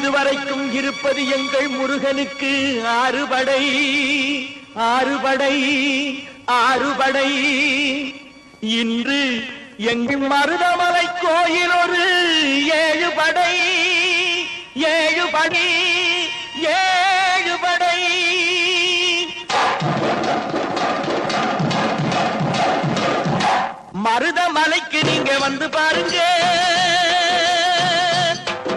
இதுவரைக்கும் இருப்பது எங்கள் முருகனுக்கு ஆறுபடை ஆறுபடை ஆறுபடை. இன்று எங்கள் மருதமலை கோயில் ஒரு 7 படை 7 படை 7 படை. மருதமலைக்கு நீங்க வந்து பாருங்க,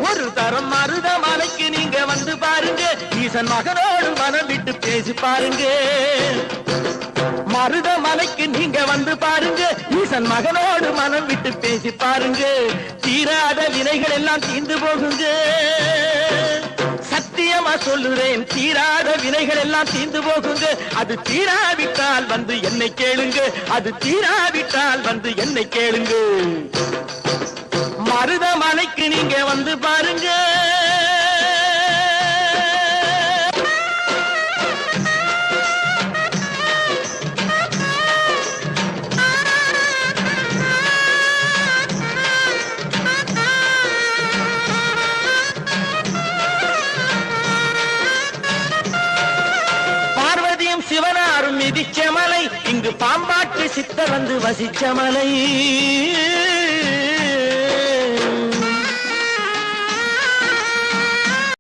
ஒரு தரம் மருதமலைக்கு நீங்க வந்து பாருங்க. ஈசன் மகனோடு மனம் விட்டு பேசி பாருங்க. மருதமலைக்கு நீங்க வந்து பாருங்க, ஈசன் மகனோடு மனம் விட்டு பேசி பாருங்க. தீராத வினைகள் எல்லாம் தீர்ந்து போகுங்க. சத்தியமா சொல்லுறேன், தீராத வினைகள் எல்லாம் தீர்ந்து போகுங்க. அது தீராவிட்டால் வந்து என்னை கேளுங்க, அது தீராவிட்டால் வந்து என்னை கேளுங்க. மருதமலைக்கு நீங்க வந்து பாருங்க. பார்வதியும் சிவனாரும் மிதிச்ச மலை, இங்கு பாம்பாட்டு சித்தர் வந்து வசிச்ச மலை.